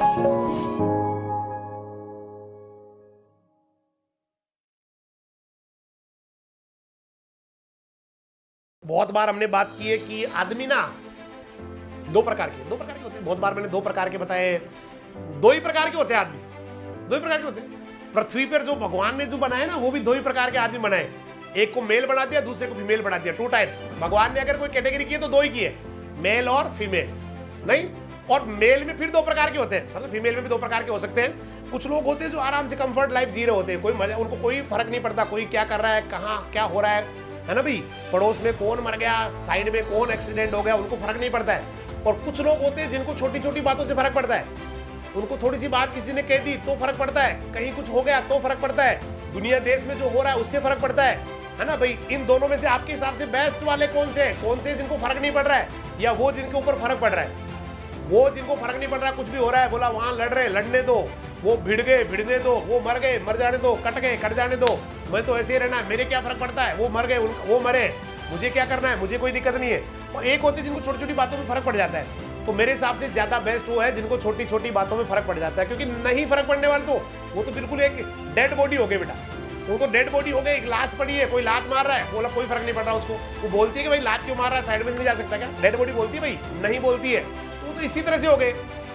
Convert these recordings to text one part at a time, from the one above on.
बहुत बार हमने बात की है कि आदमी ना दो प्रकार के होते हैं। बहुत बार मैंने दो प्रकार के बताए। दो ही प्रकार के होते हैं आदमी, दो ही प्रकार के होते हैं। पृथ्वी पर जो भगवान ने जो बनाए ना, वो भी दो ही प्रकार के आदमी बनाए। एक को मेल बना दिया, दूसरे को फीमेल बना दिया। 2 टाइप्स। भगवान ने अगर कोई कैटेगरी की है तो दो ही की है, मेल और फीमेल। नहीं, और मेल में फिर दो प्रकार के होते हैं, मतलब फीमेल में भी दो प्रकार के हो सकते हैं। कुछ लोग होते हैं जो आराम से कंफर्ट लाइफ जी रहे होते हैं, कोई मजा, उनको कोई फर्क नहीं पड़ता कोई क्या कर रहा है, कहाँ क्या हो रहा है ना भाई, पड़ोस में कौन मर गया, साइड में कौन एक्सीडेंट हो गया, उनको फर्क नहीं पड़ता है। और कुछ लोग होते हैं जिनको छोटी छोटी बातों से फर्क पड़ता है। उनको थोड़ी सी बात किसी ने कह दी तो फर्क पड़ता है, कहीं कुछ हो गया तो फर्क पड़ता है, दुनिया देश में जो हो रहा है उससे फर्क पड़ता है ना भाई। इन दोनों में से आपके हिसाब से बेस्ट वाले कौन से जिनको फर्क नहीं पड़ रहा है, या वो जिनके ऊपर फर्क पड़ रहा है? वो जिनको फर्क नहीं पड़ रहा, कुछ भी हो रहा है, बोला वहां लड़ रहे, लड़ने दो, वो भिड़ गए भिड़ने दो, वो मर गए मर जाने दो, कट गए कट जाने दो, मैं तो ऐसे ही रहना, मेरे क्या फर्क पड़ता है, वो मर गए वो मरे, मुझे क्या करना है, मुझे कोई दिक्कत नहीं है। और एक होते जिनको छोटी छोटी बातों में फर्क पड़ जाता है। तो मेरे हिसाब से ज्यादा बेस्ट वो है जिनको छोटी छोटी बातों में फर्क पड़ जाता है, क्योंकि नहीं फर्क पड़ने वाले तो वो तो बिल्कुल एक डेड बॉडी हो गए बेटा। उनको डेड बॉडी हो गई, एक लाश पड़ी है, कोई लात मार रहा है, बोला कोई फर्क नहीं पड़ रहा उसको, वो बोलती है कि भाई लात क्यों मार रहा है, साइड में से नहीं जा सकता क्या? डेड बॉडी बोलती है भाई? नहीं बोलती है। तो इसी तरह से हो गए।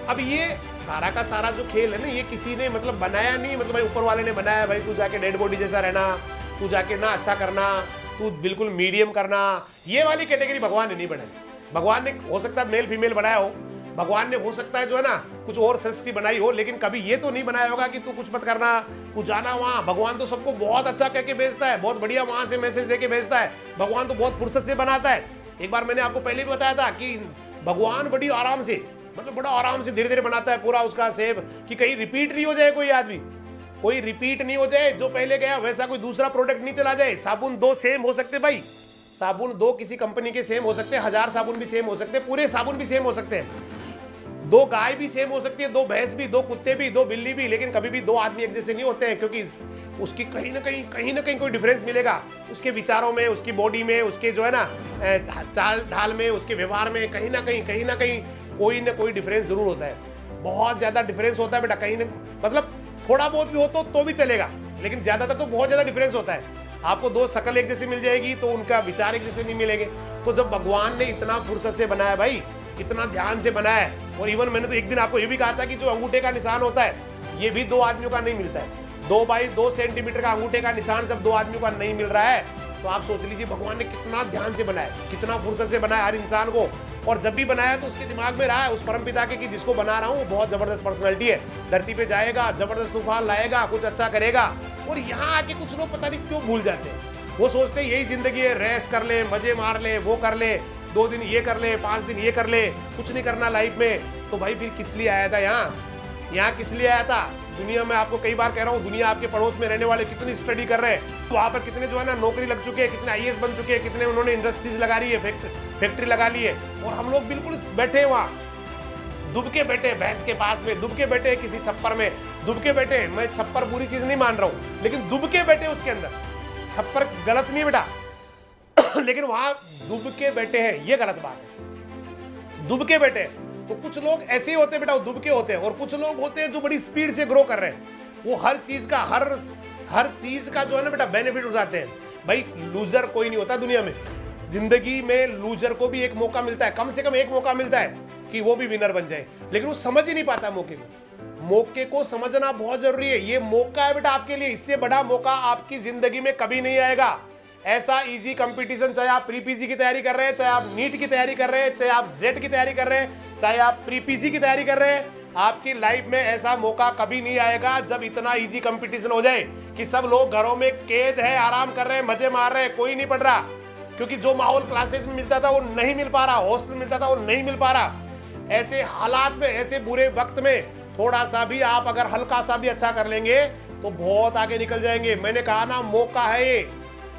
अब ये सारा का सारा जो खेल है ना, ये किसी ने मतलब बनाया नहीं, मतलब भाई ऊपर वाले ने बनाया, भाई तू जाके डेड बॉडी जैसा रहना, तू जाके ना अच्छा करना, तू बिल्कुल मीडियम करना, ये वाली कैटेगरी भगवान ने नहीं बनाई। भगवान ने हो सकता है मेल फीमेल बनाया हो, भगवान ने हो सकता है जो है ना कुछ और सृष्टि बनाई हो, लेकिन कभी ये तो नहीं बनाया होगा कि तू कुछ मत करना, तू जाना वहां। भगवान तो सबको बहुत अच्छा कह के भेजता है, बहुत बढ़िया वहां से मैसेज दे के भेजता है। भगवान तो बहुत फुर्सत से बनाता है। एक बार मैंने आपको पहले भी बताया था कि भगवान बड़ी आराम से, मतलब बड़ा आराम से धीरे धीरे बनाता है पूरा उसका सेब, कि कहीं रिपीट नहीं हो जाए, कोई आदमी कोई रिपीट नहीं हो जाए, जो पहले गया वैसा कोई दूसरा प्रोडक्ट नहीं चला जाए। साबुन 2 सेम हो सकते भाई, साबुन 2 किसी कंपनी के सेम हो सकते हैं, 1000 साबुन भी सेम हो सकते हैं, पूरे साबुन भी सेम हो सकते हैं, 2 गाय भी सेम हो सकती है, 2 भैंस भी, 2 कुत्ते भी, 2 बिल्ली भी, लेकिन कभी भी 2 आदमी एक जैसे नहीं होते हैं, क्योंकि उसकी कहीं ना कहीं कोई डिफरेंस मिलेगा, उसके विचारों में, उसकी बॉडी में, उसके जो है ना चाल ढाल में, उसके व्यवहार में, कहीं ना कहीं कोई ना कोई डिफरेंस जरूर होता है। बहुत ज्यादा डिफरेंस होता है बेटा, कहीं ना मतलब थोड़ा बहुत भी हो तो भी चलेगा, लेकिन ज्यादातर तो बहुत ज्यादा डिफरेंस होता है। आपको 2 शकल एक जैसी मिल जाएगी तो उनका विचार एक जैसे नहीं मिलेंगे। तो जब भगवान ने इतना फुर्सत से बनाया भाई, इतना ध्यान से बनाया है, और इवन मैंने तो एक दिन आपको ये भी कहा था कि जो अंगूठे का निशान होता है, ये भी 2 आदमियों का नहीं मिलता है। 2 बाई 2 सेंटीमीटर का अंगूठे का निशान जब 2 आदमियों का नहीं मिल रहा है, तो आप सोच लीजिए भगवान ने कितना ध्यान से बनाया, कितना फुर्सत से बनाया हर इंसान को। और जब भी बनाया तो उसके दिमाग में रहा है उस परमपिता के कि जिसको बना रहा हूँ वो बहुत जबरदस्त पर्सनैलिटी है, धरती पे जाएगा, जबरदस्त तूफान लाएगा, कुछ अच्छा करेगा। और यहाँ आके कुछ लोग पता नहीं क्यों भूल जाते हैं, वो सोचते हैं यही जिंदगी है, रेस कर ले, मजे मार ले, वो कर ले, 2 दिन ये कर ले, 5 दिन ये कर ले, कुछ नहीं करना लाइफ में। तो भाई फिर किस लिए आया था यहाँ किस लिए आया था? दुनिया में आपको कई बार कह रहा हूँ, दुनिया आपके पड़ोस में रहने वाले कितनी स्टडी कर रहे हैं, वहां पर कितने जो है ना नौकरी लग चुके हैं, कितने आईएएस बन चुके हैं, कितने उन्होंने इंडस्ट्रीज लगा ली है, फैक्ट्री लगा ली है, और हम लोग बिल्कुल बैठे वहां दुबके बैठे, भैंस के पास में दुबके बैठे, किसी छप्पर में दुबके बैठे। मैं छप्पर बुरी चीज नहीं मान रहा हूँ, लेकिन दुबके बैठे उसके अंदर, छप्पर गलत नहीं बेटा लेकिन वहां दुबके बैठे हैं, ये गलत बात है, दुबके बैठे। तो कुछ लोग ऐसे ही होते हैं बेटा, वो दुबके होते हैं, और कुछ लोग होते हैं जो बड़ी स्पीड से ग्रो कर रहे हैं, वो हर चीज का जो है ना बेटा बेनिफिट उठाते हैं। भाई लूजर कोई नहीं होता दुनिया में, जिंदगी में लूजर को भी एक मौका मिलता है, कम से कम एक मौका मिलता है कि वो भी विनर बन जाए, लेकिन वो समझ ही नहीं पाता मौके को समझना बहुत जरूरी है। ये मौका है बेटा आपके लिए, इससे बड़ा मौका आपकी जिंदगी में कभी नहीं आएगा। ऐसा इजी कंपटीशन, चाहे आप प्री पीजी की तैयारी कर रहे हैं, चाहे आप नीट की तैयारी कर रहे हैं, चाहे आप जेट की तैयारी कर रहे हैं, चाहे आप प्री पीजी की तैयारी कर रहे हैं, आपकी लाइफ में ऐसा मौका कभी नहीं आएगा जब इतना इजी कंपटीशन हो जाए कि सब लोग घरों में कैद है, आराम कर रहे हैं, मजे मार रहे हैं, कोई नहीं पढ़ रहा, क्योंकि जो माहौल क्लासेस में मिलता था वो नहीं मिल पा रहा, हॉस्टल मिलता था वो नहीं मिल पा रहा। ऐसे हालात में, ऐसे बुरे वक्त में थोड़ा सा भी आप अगर हल्का सा भी अच्छा कर लेंगे तो बहुत आगे निकल जाएंगे। मैंने कहा ना, मौका है, ये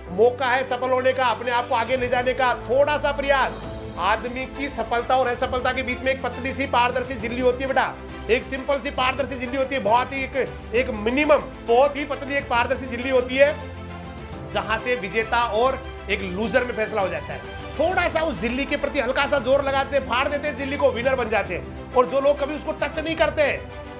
मौका है सफल होने का, अपने आप को आगे ले जाने का। थोड़ा सा प्रयास, आदमी की सफलता और असफलता के बीच में एक पतली सी पारदर्शी झिल्ली होती है बेटा, एक सिंपल सी पारदर्शी झिल्ली होती है, बहुत ही एक मिनिमम, बहुत ही पतली एक पारदर्शी झिल्ली होती है, जहां से विजेता और एक लूजर में फैसला हो जाता है। थोड़ा सा उस झिल्ली के प्रति हल्का सा जोर लगाते हैं, फाड़ देते हैं झिल्ली को, विनर बन जाते हैं। और जो लोग कभी उसको टच नहीं करते,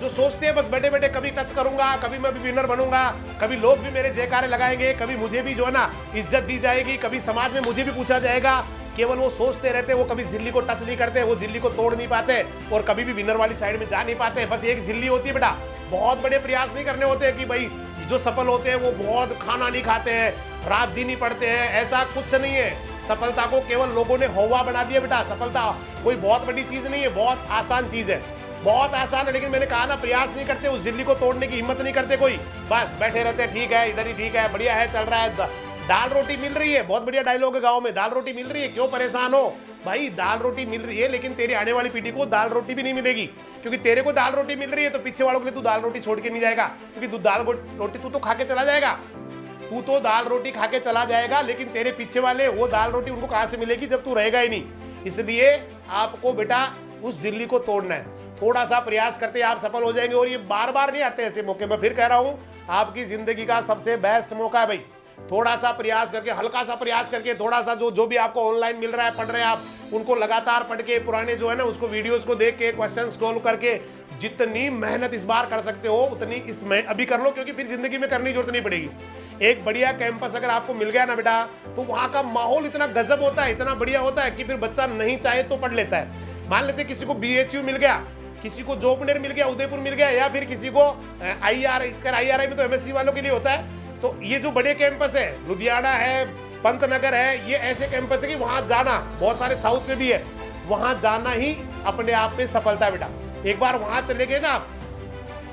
जो सोचते हैं बस बैठे बैठे कभी टच करूंगा, कभी मैं भी विनर बनूंगा, कभी लोग भी मेरे जयकारे लगाएंगे, कभी मुझे भी जो है ना इज्जत दी जाएगी, कभी समाज में मुझे भी पूछा जाएगा, केवल वो सोचते रहते हैं, वो कभी झिल्ली को टच नहीं करते, वो झिल्ली को तोड़ नहीं पाते और कभी भी विनर वाली साइड में जा नहीं पाते। बस एक झिल्ली होती है बेटा, बहुत बड़े प्रयास नहीं करने होते कि भाई जो सफल होते हैं वो बहुत खाना नहीं खाते हैं, रात दिन ही पढ़ते हैं, ऐसा कुछ नहीं है। सफलता को केवल लोगों ने हवा बना दिया बेटा। सफलता कोई बहुत बड़ी चीज नहीं है, बहुत आसान चीज है, बहुत आसान है। लेकिन मैंने कहा ना, प्रयास नहीं करते, उस झिल्ली को तोड़ने की हिम्मत नहीं करते कोई, बस बैठे रहते हैं, ठीक है इधर ही ठीक है, बढ़िया है, चल रहा है, दाल रोटी मिल रही है। बहुत बढ़िया डायलॉग है गांव में, दाल रोटी मिल रही है, क्यों परेशान हो भाई, दाल रोटी मिल रही है, लेकिन तेरी आने वाली पीढ़ी को दाल रोटी भी नहीं मिलेगी, क्योंकि तेरे को दाल रोटी मिल रही है तो पीछे वालों के लिए तू दाल रोटी छोड़ के नहीं जाएगा, क्योंकि तू दाल रोटी तू तो खा के चला जाएगा, तू तो दाल रोटी खा के चला जाएगा, लेकिन तेरे पीछे वाले वो दाल रोटी उनको कहां से मिलेगी जब तू रहेगा ही नहीं। इसलिए आपको बेटा उस झिल्ली को तोड़ना है, थोड़ा सा प्रयास करते आप सफल हो जाएंगे। और ये बार बार नहीं आते ऐसे मौके। मैं फिर कह रहा हूं, आपकी जिंदगी का सबसे बेस्ट मौका है भाई, थोड़ा सा प्रयास करके, हल्का सा प्रयास करके, थोड़ा सा जो भी आपको ऑनलाइन मिल रहा है, पढ़ रहे हैं आप, उनको लगातार पढ़ के, पुराने जो है ना उसको वीडियोस को देख के, क्वेश्चन सॉल्व करके, जितनी मेहनत इस बार कर सकते हो उतनी इसमें अभी कर लो, क्योंकि फिर जिंदगी में करने की जरूरत नहीं पड़ेगी। एक बढ़िया कैंपस अगर आपको मिल गया ना बेटा, तो वहां का माहौल इतना गजब होता है, इतना बढ़िया होता है कि फिर बच्चा नहीं चाहे तो पढ़ लेता है। मान लेते किसी को BHU मिल गया, किसी को जोबनेर मिल गया, उदयपुर मिल गया, या फिर किसी को IRI में तो MSc वालों के लिए होता है। तो ये जो बड़े कैंपस है, लुधियाना है, पंतनगर है, ये ऐसे कैंपस है कि वहां जाना, बहुत सारे साउथ में भी है, वहां जाना ही अपने आप में सफलता है बेटा। एक बार वहां चले गए ना आप,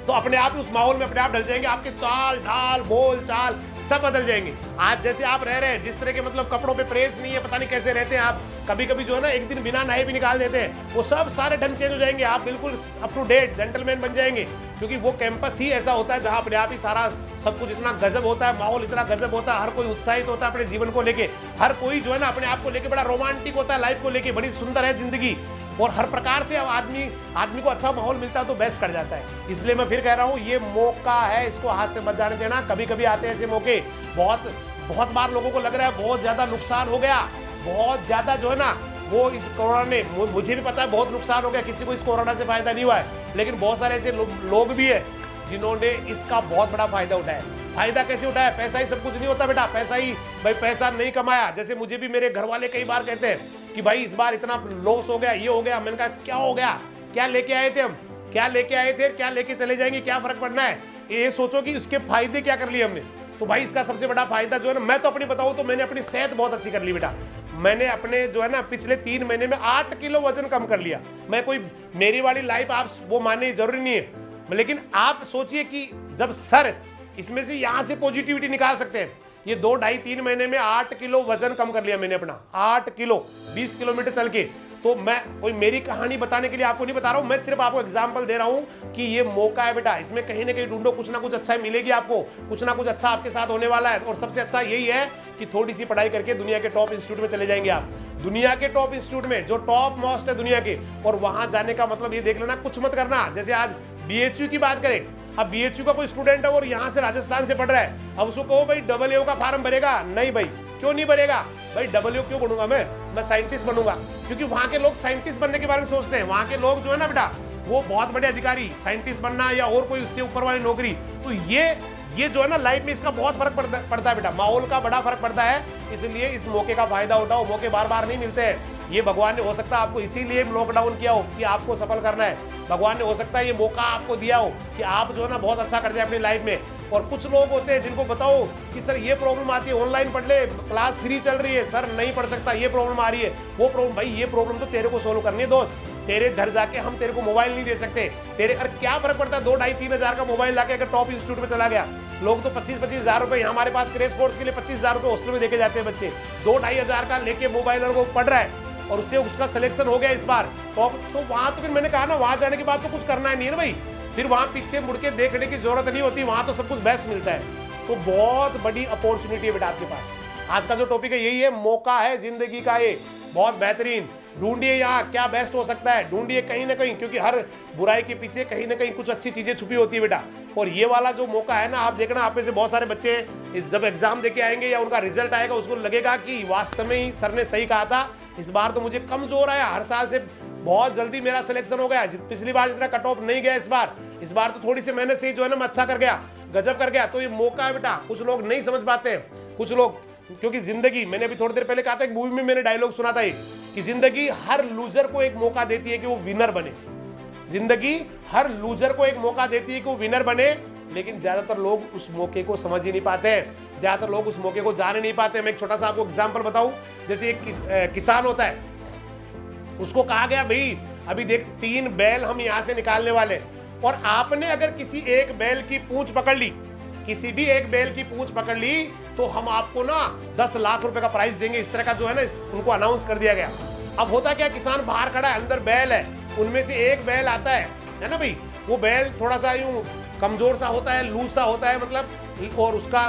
तो अपने आप उस माहौल में अपने आप ढल जाएंगे, आपके चाल ढाल बोल चाल सब बदल जाएंगे। आज जैसे आप रह रहे हैं, जिस तरह के मतलब कपड़ों पे प्रेस नहीं है, पता नहीं कैसे रहते हैं आप, कभी कभी जो है ना एक दिन बिना नहाए भी निकाल देते हैं, वो सब सारे ढंग चेंज हो जाएंगे, आप बिल्कुल अप टू डेट जेंटलमैन बन जाएंगे। क्योंकि वो कैंपस ही ऐसा होता है जहां अपने आप ही सारा सब कुछ इतना गजब होता है, माहौल इतना गजब होता है, हर कोई उत्साहित होता है अपने जीवन को लेके, हर कोई जो है ना अपने आप को लेके बड़ा रोमांटिक होता है, लाइफ को लेके बड़ी सुंदर है जिंदगी, और हर प्रकार से आदमी को अच्छा माहौल मिलता है तो बेस्ट कर जाता है। इसलिए मैं फिर कह रहा हूँ, ये मौका है, इसको हाथ से मत जाने देना। कभी कभी आते हैं ऐसे मौके, बहुत बार लोगों को लग रहा है बहुत ज्यादा नुकसान हो गया, बहुत ज्यादा जो है ना वो इस कोरोना ने, मुझे भी पता है बहुत नुकसान हो गया, किसी को इस कोरोना से फायदा नहीं हुआ है, लेकिन बहुत सारे ऐसे लोग भी है जिन्होंने इसका बहुत बड़ा फायदा उठाया। फायदा कैसे उठाया? पैसा ही सब कुछ नहीं होता बेटा, पैसा ही भाई, पैसा नहीं कमाया। जैसे मुझे भी मेरे घर वाले कई बार कहते हैं कि भाई इस बार इतना लॉस हो गया, ये हो गया। मैंने कहा क्या हो गया, क्या लेके आए थे हम, क्या लेके आए थे, क्या लेके चले जाएंगे, क्या फर्क पड़ना है। ये सोचो कि इसके फायदे क्या कर लिए हमने। तो भाई इसका सबसे बड़ा फायदा जो है ना, मैं तो अपनी बताऊं तो मैंने अपनी सेहत बहुत अच्छी कर ली बेटा। मैंने अपने जो है ना पिछले 3 महीने में 8 किलो वजन कम कर लिया। मैं कोई मेरी वाली लाइफ आप वो मानने जरूरी नहीं है, लेकिन आप सोचिए कि जब सर इसमें से यहां से पॉजिटिविटी निकाल सकते हैं। ये 2 ढाई 3 महीने में 8 किलो वजन कम कर लिया मैंने अपना, 8 किलो 20 किलोमीटर चल के। तो मैं कोई मेरी कहानी बताने के लिए आपको नहीं बता रहा हूं, मैं सिर्फ आपको एग्जांपल दे रहा हूं कि ये मौका है बेटा, इसमें कहीं ना कहीं ढूंढो, कुछ ना कुछ अच्छा मिलेगी आपको, कुछ ना कुछ अच्छा आपके साथ होने वाला है। और सबसे अच्छा यही है कि थोड़ी सी पढ़ाई करके दुनिया के टॉप इंस्टीट्यूट में चले जाएंगे आप, दुनिया के टॉप इंस्टीट्यूट में जो टॉप मोस्ट है दुनिया के। और वहां जाने का मतलब ये देख लेना, कुछ मत करना। जैसे आज BHU की बात करें, अब BHU का कोई स्टूडेंट है और यहाँ से राजस्थान से पढ़ रहा है, अब उसको कहो भाई AA का फॉर्म भरेगा, नहीं भाई, क्यों नहीं भरेगा भाई, AA क्यों बनूंगा मैं साइंटिस्ट बनूंगा। क्योंकि वहां के लोग साइंटिस्ट बनने के बारे में सोचते हैं, वहां के लोग जो है ना बेटा वो बहुत बड़े अधिकारी, साइंटिस्ट बनना या और कोई उससे ऊपर वाली नौकरी। तो ये जो है ना लाइफ में इसका बहुत फर्क पड़ता है बेटा, माहौल का बड़ा फर्क पड़ता है। इसलिए इस मौके का फायदा उठाओ, मौके बार बार नहीं मिलते हैं। ये भगवान ने हो सकता है आपको इसीलिए लॉकडाउन किया हो कि आपको सफल करना है। भगवान ने हो सकता है ये मौका आपको दिया हो कि आप जो है ना बहुत अच्छा कर जाए अपनी लाइफ में। और कुछ लोग होते हैं जिनको बताओ कि सर ये प्रॉब्लम आती है, ऑनलाइन पढ़ ले, क्लास फ्री चल रही है, सर नहीं पढ़ सकता, ये प्रॉब्लम आ रही है, वो प्रॉब्लम। भाई ये प्रॉब्लम तो तेरे को सोल्व करनी है दोस्त, तेरे घर जाके हम तेरे को मोबाइल नहीं दे सकते। तेरे घर क्या फर्क पड़ता है 2 ढाई 3 हजार का मोबाइल लाके अगर टॉप इंस्टीट्यूट में चला गया। लोग तो 25-25 हजार रुपए, हमारे पास क्रेश कोर्स के लिए 25 हजार रुपए हॉस्टल में देके जाते हैं बच्चे। 2 ढाई हजार का लेके मोबाइल और वो पढ़ रहा है और उससे उसका सिलेक्शन हो गया इस बार। तो वहां तो फिर मैंने कहा ना, वहां जाने के बाद तो कुछ करना ही नहीं है ना भाई, फिर वहां पीछे मुड़ के देखने की जरूरत नहीं होती, वहां तो सब कुछ बेस्ट मिलता है। तो बहुत बड़ी अपॉर्चुनिटी है बेटा आपके पास। आज का जो टॉपिक है यही है, मौका है जिंदगी का, ये बहुत बेहतरीन। ढूंढिए यहाँ क्या बेस्ट हो सकता है, ढूंढिए कहीं ना कहीं, क्योंकि हर बुराई के पीछे कहीं ना कहीं कुछ अच्छी चीजें छुपी होती है बेटा। और ये वाला जो मौका है ना, आप देखना आप में से बहुत सारे बच्चे इस जब एग्जाम देके आएंगे या उनका रिजल्ट आएगा, उसको लगेगा कि वास्तव में ही सर ने सही कहा था, इस बार तो मुझे कमजोर आया, हर साल से बहुत जल्दी मेरा सिलेक्शन हो गया, पिछली बार जितना कट ऑफ नहीं गया इस बार तो थोड़ी सी मेहनत से जो है ना मैं अच्छा कर गया, गजब कर गया। तो ये मौका है बेटा, कुछ लोग नहीं समझ पाते हैं, कुछ लोग, क्योंकि जिंदगी, मैंने अभी थोड़ी देर पहले कहा था, एक मूवी में मैंने डायलॉग सुना था कि जिंदगी हर लूजर को एक मौका देती है कि वो विनर बने। जिंदगी हर लूजर को एक मौका देती है कि वो विनर बने, लेकिन ज्यादातर लोग उस मौके को समझ ही नहीं पाते हैं, ज्यादातर लोग उस मौके को जान ही नहीं पाते। मैं एक छोटा सा आपको एग्जांपल बताऊं, जैसे एक किसान होता है, उसको कहा गया भाई अभी देख 3 बैल हम यहां से निकालने वाले, और आपने अगर किसी एक बैल की पूंछ पकड़ ली, किसी भी एक बैल की पूंछ पकड़ ली, तो हम आपको ना 10 लाख रुपए का प्राइस देंगे। इस तरह का जो है ना उनको अनाउंस कर दिया गया। अब होता क्या, किसान बाहर खड़ा है, अंदर बैल है, उनमें से एक बैल आता है ना भाई, वो बैल थोड़ा सा यूं कमजोर सा होता है, लूज सा होता है मतलब, और उसका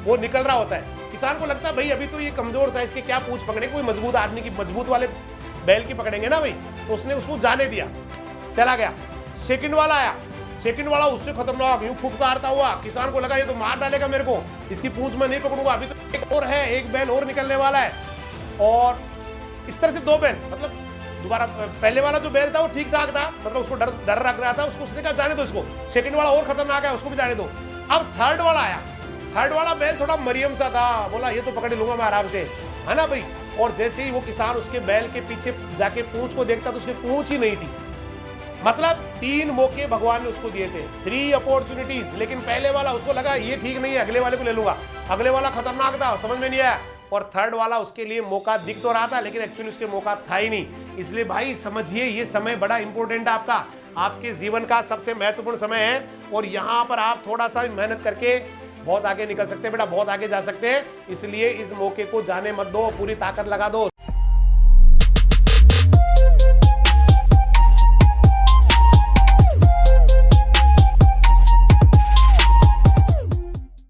वो निकल रहा होता है। किसान को लगता है भाई अभी तो ये कमजोर सा, इसके क्या पूंछ पकड़े, कोई मजबूत आदमी की, मजबूत वाले बैल की पकड़ेंगे ना भाई, तो उसने उसको जाने दिया, चला गया। सेकंड वाला आया, सेकंड वाला उससे खतरनाक, यूं फुफकारता हुआ, किसान को लगा ये तो मार डालेगा मेरे को, इसकी पूंछ मैं नहीं पकड़ूंगा, अभी तो एक और है, एक बैल और निकलने वाला है। और इस तरह से 2 बैल, मतलब दोबारा पहले वाला जो बैल था वो ठीक ठाक था, मतलब उसको डर लग रहा था, उसको उसने कहा जाने दो इसको, सेकंड वाला और खतरनाक है, उसको भी जाने दो। अब थर्ड वाला आया, थर्ड वाला बैल थोड़ा मरियम सा था, बोला ये तो पकड़ लूंगा मैं आराम से, है ना भाई। और जैसे ही वो किसान उसके बैल के पीछे जाके पूंछ को देखता तो उसकी पूंछ ही नहीं थी। मतलब 3 मौके भगवान ने उसको दिए थे, 3 अपॉर्चुनिटीज, लेकिन पहले वाला उसको लगा ये ठीक नहीं है, अगले वाले को ले लूंगा, अगले वाला खतरनाक था, समझ में नहीं आया, और थर्ड वाला उसके लिए मौका दिख तो रहा था, लेकिन एक्चुअली उसके मौका था ही नहीं। इसलिए भाई समझिए, ये समय बड़ा इंपॉर्टेंट है आपका, आपके जीवन का सबसे महत्वपूर्ण समय है, और यहाँ पर आप थोड़ा सा मेहनत करके बहुत आगे निकल सकते हैं बेटा, बहुत आगे जा सकते हैं। इसलिए इस मौके को जाने मत दो, पूरी ताकत लगा दो।